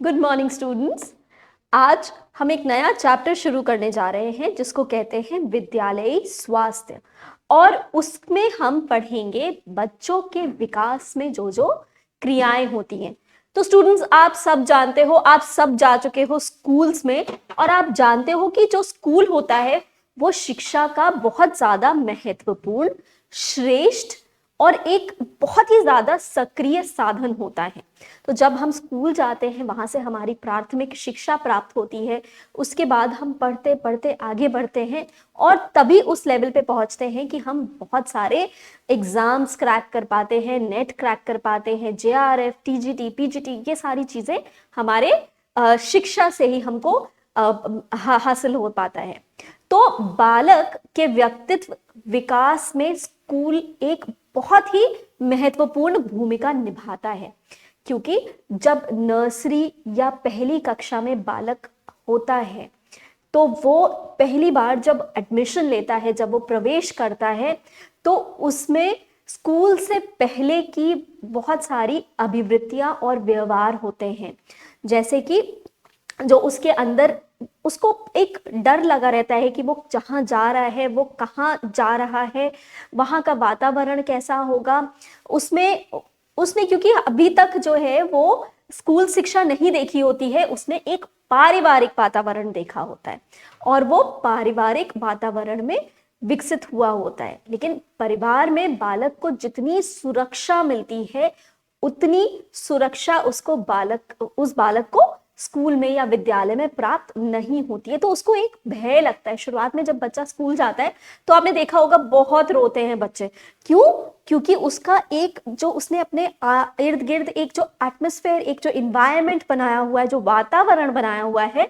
Good morning students. आज हम एक नया चैप्टर शुरू करने जा रहे हैं जिसको कहते हैं विद्यालयी स्वास्थ्य। और उसमें हम पढ़ेंगे बच्चों के विकास में जो जो क्रियाएं होती हैं। तो स्टूडेंट्स, आप सब जानते हो, आप सब जा चुके हो स्कूल्स में, और आप जानते हो कि जो स्कूल होता है वो शिक्षा का बहुत ज्यादा महत्वपूर्ण, श्रेष्ठ और एक बहुत ही ज्यादा सक्रिय साधन होता है। तो जब हम स्कूल जाते हैं, वहां से हमारी प्राथमिक शिक्षा प्राप्त होती है। उसके बाद हम पढ़ते पढ़ते आगे बढ़ते हैं और तभी उस लेवल पे पहुंचते हैं कि हम बहुत सारे एग्जाम्स क्रैक कर पाते हैं, नेट क्रैक कर पाते हैं, जेआरएफ, टीजीटी, पीजीटी, ये सारी चीजें हमारे शिक्षा से ही हमको हासिल हो पाता है। तो बालक के व्यक्तित्व विकास में स्कूल एक बहुत ही महत्वपूर्ण भूमिका निभाता है, क्योंकि जब नर्सरी या पहली कक्षा में बालक होता है तो वो पहली बार जब एडमिशन लेता है, जब वो प्रवेश करता है, तो उसमें स्कूल से पहले की बहुत सारी अभिवृत्तियां और व्यवहार होते हैं। जैसे कि जो उसके अंदर उसको एक डर लगा रहता है कि वो जहां जा रहा है, वो कहाँ जा रहा है, वहां का वातावरण कैसा होगा। उसमें उसने क्योंकि अभी तक जो है वो स्कूल शिक्षा नहीं देखी होती है, उसने एक पारिवारिक वातावरण देखा होता है और वो पारिवारिक वातावरण में विकसित हुआ होता है। लेकिन परिवार में बालक को जितनी सुरक्षा मिलती है, उतनी सुरक्षा उस बालक को स्कूल में या विद्यालय में प्राप्त नहीं होती है। तो उसको एक भय लगता है। शुरुआत में जब बच्चा स्कूल जाता है तो आपने देखा होगा बहुत रोते हैं बच्चे। क्यों? क्योंकि उसका एक जो उसने अपने इर्द गिर्द एक जो एटमॉस्फेयर, एक जो इन्वायरमेंट बनाया हुआ है, जो वातावरण बनाया हुआ है,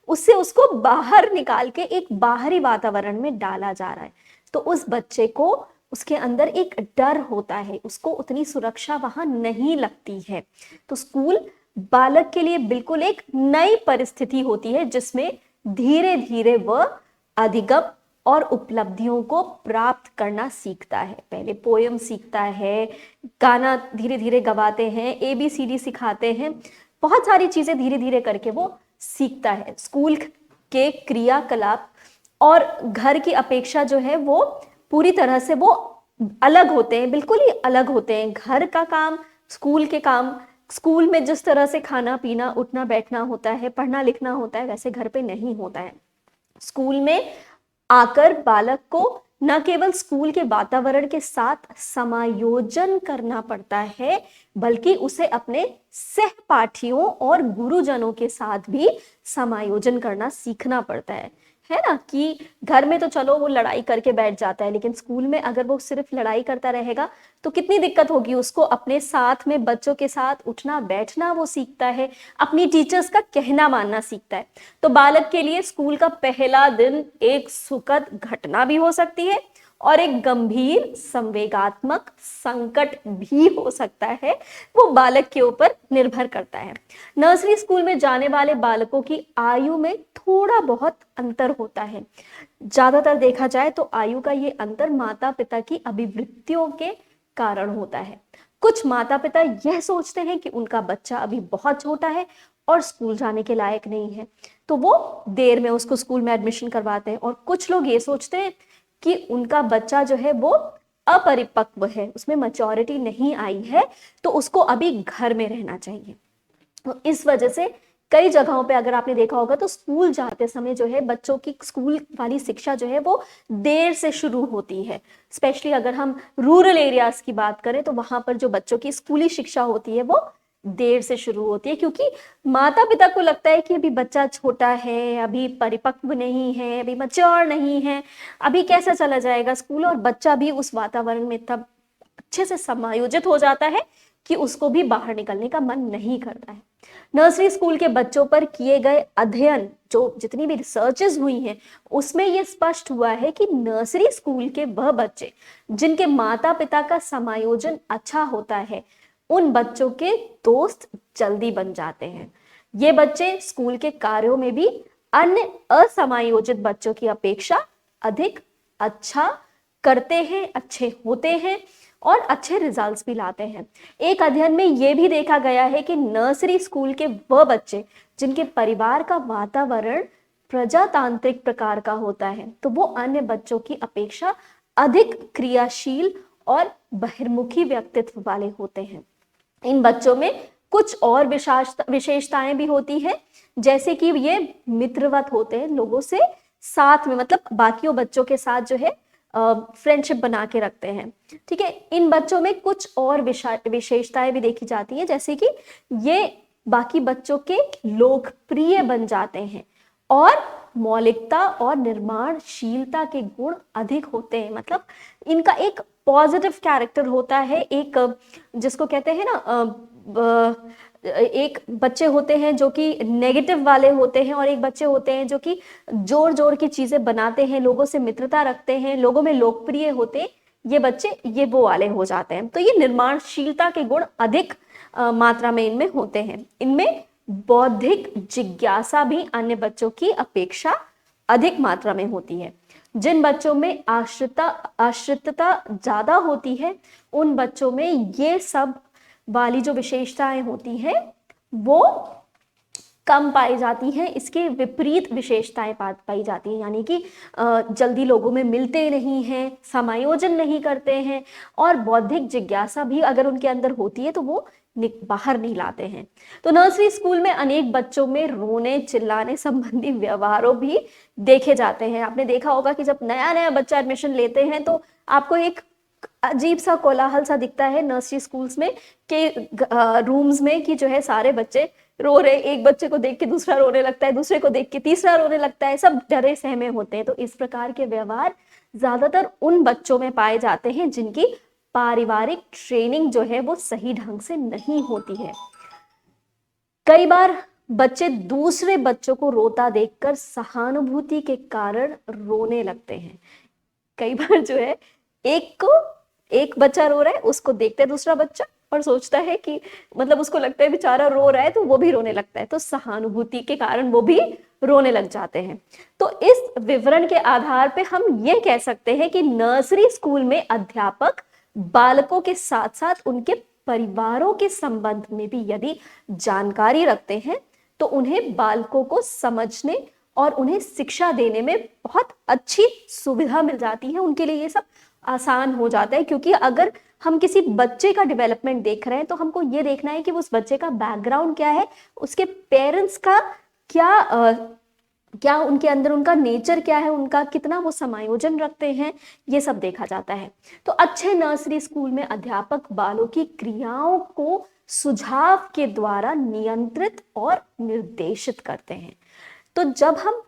उससे उसको बाहर निकाल के एक बाहरी वातावरण में डाला जा रहा है। तो उस बच्चे को उसके अंदर एक डर होता है, उसको उतनी सुरक्षा वहां नहीं लगती है। तो स्कूल बालक के लिए बिल्कुल एक नई परिस्थिति होती है, जिसमें धीरे धीरे वह अधिगम और उपलब्धियों को प्राप्त करना सीखता है। पहले पोयम सीखता है, गाना धीरे धीरे गवाते हैं, ABCD सिखाते हैं, बहुत सारी चीजें धीरे धीरे करके वो सीखता है। स्कूल के क्रियाकलाप और घर की अपेक्षा जो है वो पूरी तरह से वो अलग होते हैं, बिल्कुल ही अलग होते हैं। घर का काम, स्कूल के काम, स्कूल में जिस तरह से खाना पीना, उठना बैठना होता है, पढ़ना लिखना होता है, वैसे घर पे नहीं होता है। स्कूल में आकर बालक को न केवल स्कूल के वातावरण के साथ समायोजन करना पड़ता है, बल्कि उसे अपने सहपाठियों और गुरुजनों के साथ भी समायोजन करना सीखना पड़ता है ना। कि घर में तो चलो वो लड़ाई करके बैठ जाता है, लेकिन स्कूल में अगर वो सिर्फ लड़ाई करता रहेगा तो कितनी दिक्कत होगी उसको। अपने साथ में बच्चों के साथ उठना बैठना वो सीखता है, अपनी टीचर्स का कहना मानना सीखता है। तो बालक के लिए स्कूल का पहला दिन एक सुखद घटना भी हो सकती है और एक गंभीर संवेगात्मक संकट भी हो सकता है। वो बालक के ऊपर निर्भर करता है। नर्सरी स्कूल में जाने वाले बालकों की आयु में थोड़ा बहुत अंतर होता है। ज्यादातर देखा जाए तो आयु का ये अंतर माता पिता की अभिवृत्तियों के कारण होता है। कुछ माता पिता यह सोचते हैं कि उनका बच्चा अभी बहुत छोटा है और स्कूल जाने के लायक नहीं है, तो वो देर में उसको स्कूल में एडमिशन करवाते हैं। और कुछ लोग ये सोचते हैं कि उनका बच्चा जो है वो अपरिपक्व है, उसमें मैच्योरिटी नहीं आई है, तो उसको अभी घर में रहना चाहिए। तो इस वजह से कई जगहों पे अगर आपने देखा होगा तो स्कूल जाते समय जो है बच्चों की स्कूल वाली शिक्षा जो है वो देर से शुरू होती है। स्पेशली अगर हम रूरल एरियाज की बात करें तो वहां पर जो बच्चों की स्कूली शिक्षा होती है वो देर से शुरू होती है, क्योंकि माता पिता को लगता है कि अभी बच्चा छोटा है, अभी परिपक्व नहीं है, अभी मैच्योर नहीं है, अभी कैसे चला जाएगा स्कूल। और बच्चा भी उस वातावरण में तब अच्छे से समायोजित हो जाता है कि उसको भी बाहर निकलने का मन नहीं करता है। नर्सरी स्कूल के बच्चों पर किए गए अध्ययन, जो जितनी भी रिसर्चेस हुई हैं, उसमें यह स्पष्ट हुआ है कि नर्सरी स्कूल के वह बच्चे जिनके माता पिता का समायोजन अच्छा होता है, उन बच्चों के दोस्त जल्दी बन जाते हैं। ये बच्चे स्कूल के कार्यों में भी अन्य असमायोजित बच्चों की अपेक्षा अधिक अच्छा करते हैं, अच्छे होते हैं। और अच्छे रिजल्ट्स भी लाते हैं। एक अध्ययन में ये भी देखा गया है कि नर्सरी स्कूल के वह बच्चे जिनके परिवार का वातावरण प्रजातांत्रिक प्रकार का होता है, तो वो अन्य बच्चों की अपेक्षा अधिक क्रियाशील और बहिर्मुखी व्यक्तित्व वाले होते हैं। इन बच्चों में कुछ और विशेषताएं भी होती हैं, जैसे कि ये मित्रवत होते हैं, लोगों से साथ में मतलब बाकियों बच्चों के साथ जो है फ्रेंडशिप बना के रखते हैं। ठीक है, इन बच्चों में कुछ और विशेषताएं भी देखी जाती है, जैसे कि ये बाकी बच्चों के लोकप्रिय बन जाते हैं और मौलिकता और निर्माणशीलता के गुण अधिक होते हैं। मतलब इनका एक पॉजिटिव कैरेक्टर होता है, एक जिसको कहते हैं ना, एक बच्चे होते हैं जो कि नेगेटिव वाले होते हैं और एक बच्चे होते हैं जो कि जोर जोर की चीजें बनाते हैं, लोगों से मित्रता रखते हैं, लोगों में लोकप्रिय होते हैं। ये बच्चे ये वो वाले हो जाते हैं। तो ये निर्माणशीलता के गुण अधिक मात्रा में इनमें होते हैं। इनमें बौद्धिक जिज्ञासा भी अन्य बच्चों की अपेक्षा अधिक मात्रा में होती है। जिन बच्चों में आश्रितता ज्यादा होती है, उन बच्चों में ये सब वाली जो विशेषताएं होती हैं वो कम पाई जाती हैं। इसके विपरीत विशेषताएं पाई जाती हैं, यानी कि जल्दी लोगों में मिलते नहीं हैं, समायोजन नहीं करते हैं और बौद्धिक जिज्ञासा भी अगर उनके अंदर होती है तो वो बाहर नहीं लाते हैं। तो नर्सरी स्कूल में अनेक बच्चों में रोने चिल्लाने संबंधी व्यवहारों भी देखे जाते हैं। आपने देखा होगा कि जब नया नया बच्चा एडमिशन लेते हैं तो आपको एक अजीब सा कोलाहल सा दिखता है नर्सरी स्कूल्स में कि रूम्स में कि जो है सारे बच्चे रो रहे, एक बच्चे को देख के दूसरा रोने लगता है, दूसरे को देख के तीसरा रोने लगता है, सब डरे सहमे होते हैं। तो इस प्रकार के व्यवहार ज्यादातर उन बच्चों में पाए जाते हैं जिनकी पारिवारिक ट्रेनिंग जो है वो सही ढंग से नहीं होती है। कई बार बच्चे दूसरे बच्चों को रोता देखकर सहानुभूति के कारण रोने लगते हैं। कई बार जो है एक बच्चा रो रहा है, उसको देखते है दूसरा बच्चा और सोचता है कि मतलब उसको लगता है बेचारा रो रहा है तो वो भी रोने लगता है, तो सहानुभूति के कारण वो भी रोने लग जाते हैं। तो इस विवरण के आधार पे हम ये कह सकते हैं कि नर्सरी स्कूल में अध्यापक बालकों के साथ साथ उनके परिवारों के संबंध में भी यदि जानकारी रखते हैं तो उन्हें बालकों को समझने और उन्हें शिक्षा देने में बहुत अच्छी सुविधा मिल जाती है। उनके लिए ये सब आसान हो जाता है, क्योंकि अगर हम किसी बच्चे का डेवलपमेंट देख रहे हैं तो हमको ये देखना है कि उस बच्चे का बैकग्राउंड क्या है, उसके पेरेंट्स का क्या उनके अंदर उनका नेचर क्या है, उनका कितना वो समायोजन रखते हैं, ये सब देखा जाता है। तो अच्छे नर्सरी स्कूल में अध्यापक बालों की क्रियाओं को सुझाव के द्वारा नियंत्रित और निर्देशित करते हैं। तो जब हम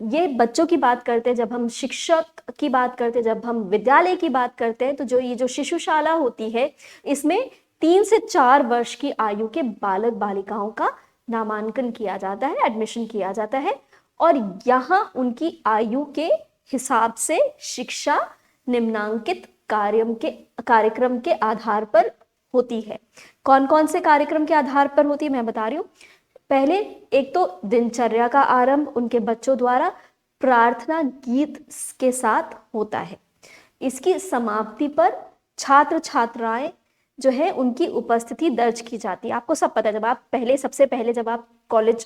ये बच्चों की बात करते हैं, जब हम शिक्षक की बात करते हैं, जब हम विद्यालय की बात करते हैं, तो ये जो शिशुशाला होती है इसमें 3 से 4 वर्ष की आयु के बालक बालिकाओं का नामांकन किया जाता है, एडमिशन किया जाता है और यहाँ उनकी आयु के हिसाब से शिक्षा निम्नांकित कार्यक्रम के आधार पर होती है। कौन कौन से कार्यक्रम के आधार पर होती है मैं बता रही हूँ। पहले एक तो दिनचर्या का आरंभ उनके बच्चों द्वारा प्रार्थना गीत के साथ होता है। इसकी समाप्ति पर छात्र छात्राएं जो है उनकी उपस्थिति दर्ज की जाती है। आपको सब पता है, जब आप सबसे पहले जब आप कॉलेज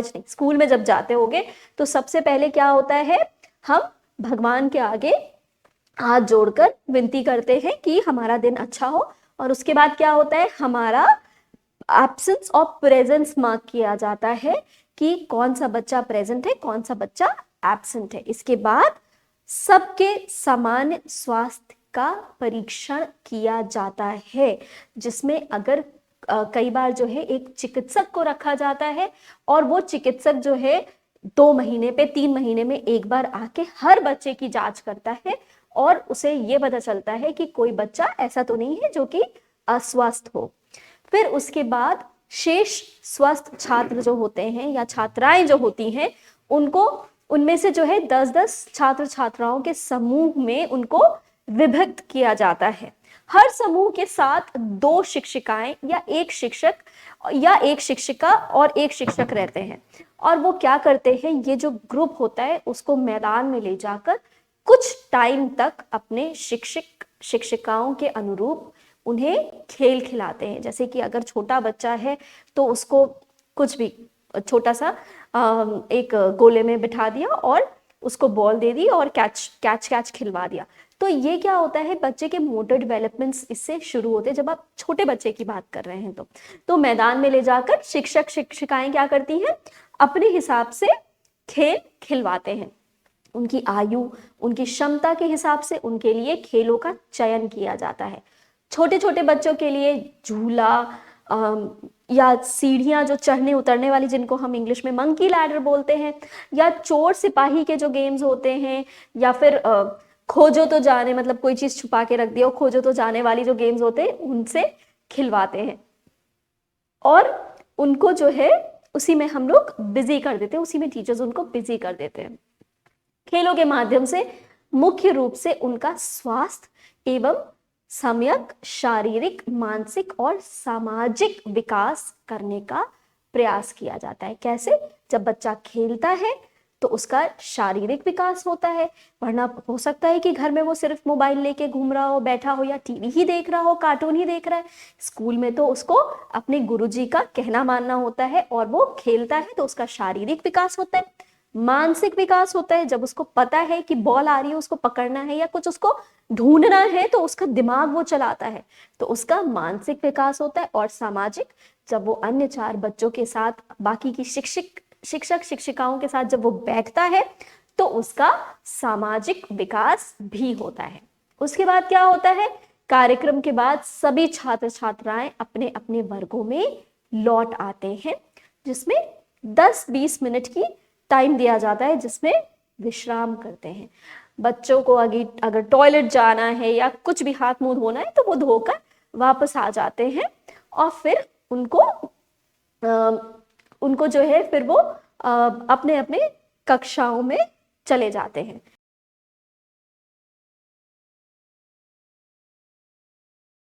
नहीं स्कूल में जब जाते होगे तो सबसे पहले क्या होता है, हम भगवान के आगे हाथ जोड़कर विनती करते हैं कि हमारा दिन अच्छा हो और उसके बाद क्या होता है, हमारा एब्सेंस ऑफ प्रेजेंस मार्क किया जाता है कि कौन सा बच्चा प्रेजेंट है, कौन सा बच्चा एब्सेंट है। इसके बाद सबके सामान्य स्वास्थ्य का परीक्षण किया जाता है, जिसमें अगर कई बार जो है एक चिकित्सक को रखा जाता है और वो चिकित्सक जो है 2 महीने पे 3 महीने में एक बार आके हर बच्चे की जांच करता है और उसे ये पता चलता है कि कोई बच्चा ऐसा तो नहीं है जो कि अस्वस्थ हो। फिर उसके बाद शेष स्वस्थ छात्र जो होते हैं या छात्राएं जो होती हैं उनको उनमें से जो है 10-10 छात्र छात्राओं के समूह में उनको विभक्त किया जाता है। हर समूह के साथ 2 शिक्षिकाएं या 1 शिक्षक या 1 शिक्षिका और 1 शिक्षक रहते हैं और वो क्या करते हैं, ये जो ग्रुप होता है उसको मैदान में ले जाकर कुछ टाइम तक अपने शिक्षिकाओं के अनुरूप उन्हें खेल खिलाते हैं। जैसे कि अगर छोटा बच्चा है तो उसको कुछ भी छोटा सा एक गोले में बिठा दिया और उसको बॉल दे दी और कैच कैच कैच खिलवा दिया। तो ये क्या होता है, बच्चे के मोटर डेवलपमेंट्स इससे शुरू होते हैं। जब आप छोटे बच्चे की बात कर रहे हैं तो मैदान में ले जाकर शिक्षक शिक्षिकाएं क्या करती हैं, अपने हिसाब से खेल खिलवाते हैं। उनकी आयु, उनकी क्षमता के हिसाब से उनके लिए खेलों का चयन किया जाता है। छोटे छोटे बच्चों के लिए झूला या सीढ़ियां जो चढ़ने उतरने वाली, जिनको हम इंग्लिश में मंकी लैडर बोलते हैं, या चोर सिपाही के जो गेम्स होते हैं, या फिर खोजो तो जाने, मतलब कोई चीज छुपा के रख दिया, खोजो तो जाने वाली जो गेम्स होते हैं उनसे खिलवाते हैं। और उनको जो है उसी में हम लोग बिजी कर देते हैं, उसी में टीचर्स उनको बिजी कर देते हैं। खेलों के माध्यम से मुख्य रूप से उनका स्वास्थ्य एवं सम्यक शारीरिक, मानसिक और सामाजिक विकास करने का प्रयास किया जाता है। कैसे? जब बच्चा खेलता है तो उसका शारीरिक विकास होता है, वरना हो सकता है कि घर में वो सिर्फ मोबाइल लेके घूम रहा हो, बैठा हो, या टीवी ही देख रहा हो, कार्टून ही देख रहा है। स्कूल में तो उसको अपने गुरुजी का कहना मानना होता है, और वो खेलता है तो उसका शारीरिक विकास होता है। मानसिक विकास होता है, जब उसको पता है कि बॉल आ रही है, उसको पकड़ना है या कुछ उसको ढूंढना है, तो उसका दिमाग वो चलाता है, तो उसका मानसिक विकास होता है। और सामाजिक, जब वो अन्य 4 बच्चों के साथ, बाकी की शिक्षक शिक्षिकाओं के साथ जब वो बैठता है तो उसका सामाजिक विकास भी होता है। उसके बाद क्या होता है, कार्यक्रम के बाद सभी छात्र छात्राएं अपने अपने वर्गों में लौट आते हैं, जिसमें 10-20 मिनट की टाइम दिया जाता है, जिसमें विश्राम करते हैं। बच्चों को अगर टॉयलेट जाना है या कुछ भी हाथ मुंह धोना है तो वो धोकर वापस आ जाते हैं, और फिर उनको जो है फिर वो अपने अपने कक्षाओं में चले जाते हैं।